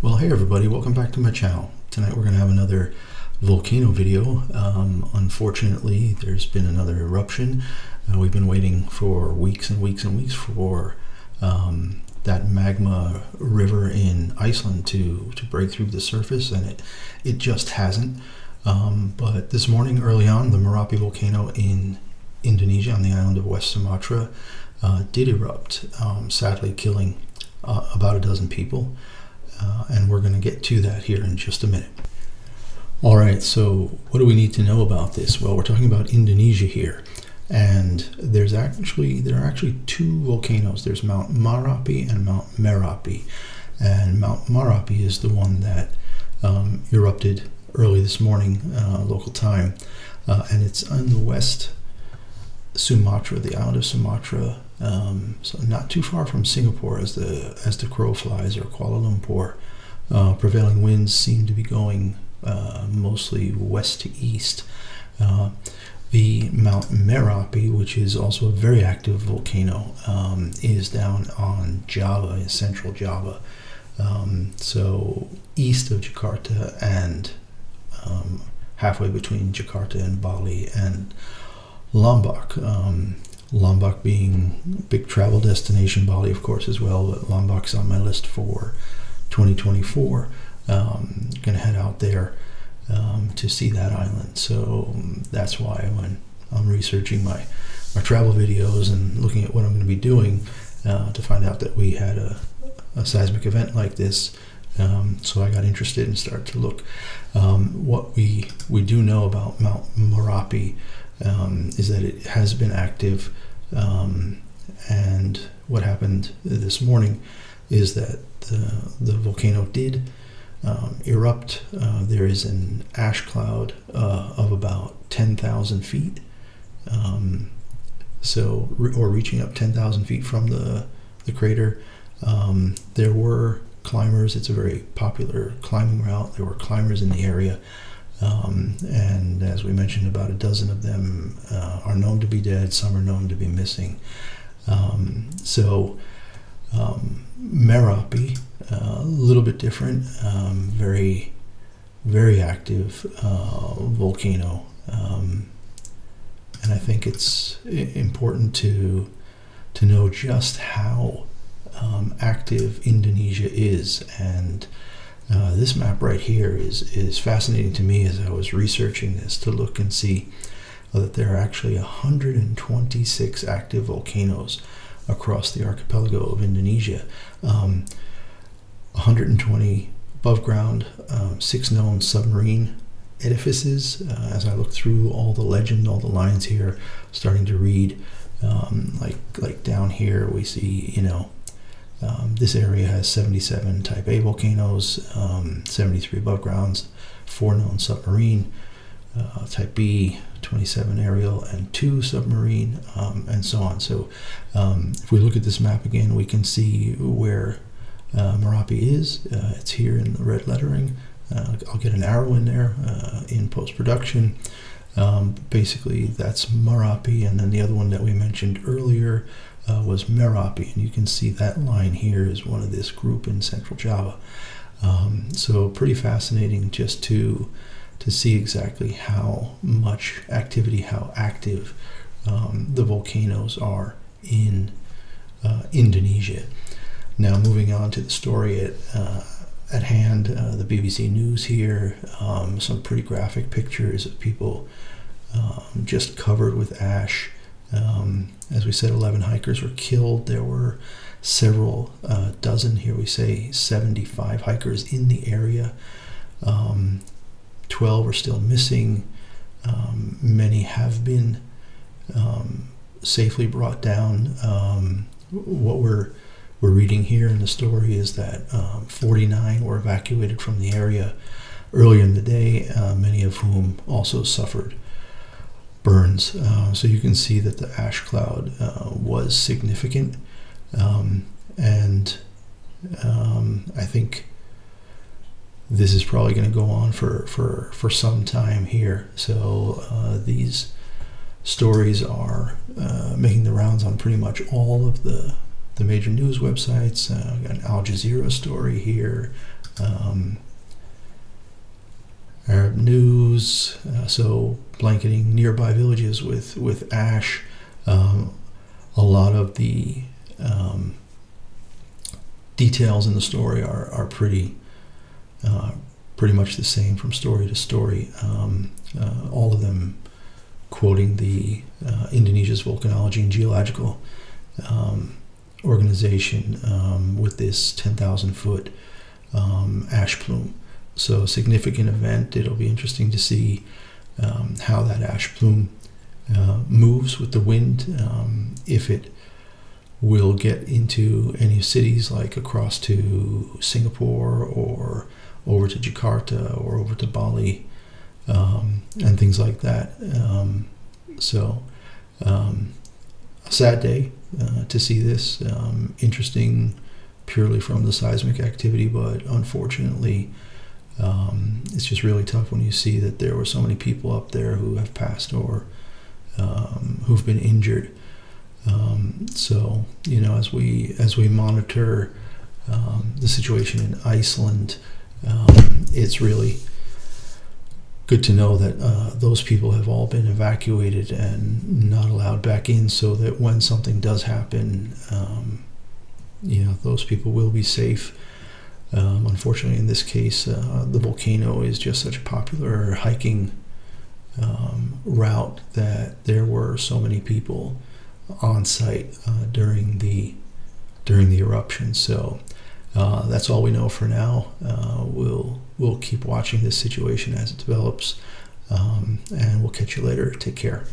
Well, hey everybody, welcome back to my channel. Tonight we're going to have another volcano video. Unfortunately, there's been another eruption. We've been waiting for weeks and weeks and weeks for that magma river in Iceland to break through the surface, and it just hasn't. But this morning, early on, the Marapi volcano in Indonesia on the island of West Sumatra did erupt, sadly killing about a dozen people. And we're going to get to that here in just a minute. All right, so what do we need to know about this? Well, we're talking about Indonesia here, and there are actually two volcanoes. There's Mount Marapi and Mount Marapi, and Mount Marapi is the one that erupted early this morning, local time, and it's on the West Sumatra, the island of Sumatra. So not too far from Singapore as the crow flies, or Kuala Lumpur. Prevailing winds seem to be going mostly west to east. The Mount Marapi, which is also a very active volcano, is down on Java, in central Java, so east of Jakarta and halfway between Jakarta and Bali and Lombok. Lombok being a big travel destination, Bali of course as well, but Lombok's on my list for 2024. Gonna head out there to see that island, so that's why when I'm researching my travel videos and looking at what I'm going to be doing, to find out that we had a seismic event like this, so I got interested and started to look. What we do know about Mount Marapi is that it has been active, and what happened this morning is that the volcano did erupt. There is an ash cloud of about 10,000 feet, or reaching up 10,000 feet from the crater. There were climbers. It's a very popular climbing route. There were climbers in the area. And as we mentioned, about a dozen of them are known to be dead. Some are known to be missing. Marapi, a little bit different, very, very active volcano, and I think it's important to know just how active Indonesia is. And this map right here is fascinating to me as I was researching this, to look and see that there are actually 126 active volcanoes across the archipelago of Indonesia. 120 above ground, 6 known submarine edifices. As I look through all the legend, all the lines here, starting to read, like down here we see, this area has 77 type A volcanoes, 73 above grounds, 4 known submarine, type B, 27 aerial, and 2 submarine, and so on. So if we look at this map again, we can see where Marapi is. It's here in the red lettering. I'll get an arrow in there in post-production. Basically that's Marapi, and then the other one that we mentioned earlier was Merapi, and you can see that line here is one of this group in central Java. So pretty fascinating just to see exactly how much activity, how active the volcanoes are in Indonesia. Now moving on to the story at hand, the BBC News here, some pretty graphic pictures of people just covered with ash. As we said, 11 hikers were killed. There were several dozen, here we say 75 hikers in the area. 12 are still missing. Many have been safely brought down. What we're reading here in the story is that 49 were evacuated from the area earlier in the day, many of whom also suffered burns. So you can see that the ash cloud was significant, and I think this is probably going to go on for some time here. So these stories are making the rounds on pretty much all of the major news websites. Got an Al Jazeera story here, Arab news, so blanketing nearby villages with ash. A lot of the details in the story are pretty much the same from story to story. All of them quoting the Indonesia's Volcanology and Geological organization with this 10,000 foot ash plume. So a significant event. It'll be interesting to see how that ash plume moves with the wind, if it will get into any cities like across to Singapore or over to Jakarta or over to Bali, and things like that. A sad day to see this. Interesting purely from the seismic activity, but unfortunately it's just really tough when you see that there were so many people up there who have passed or who've been injured. So, you know, as we monitor the situation in Iceland, it's really good to know that those people have all been evacuated and not allowed back in, so that when something does happen, you know, those people will be safe. Unfortunately, in this case, the volcano is just such a popular hiking route that there were so many people on site during the eruption. So that's all we know for now. We'll keep watching this situation as it develops, and we'll catch you later. Take care.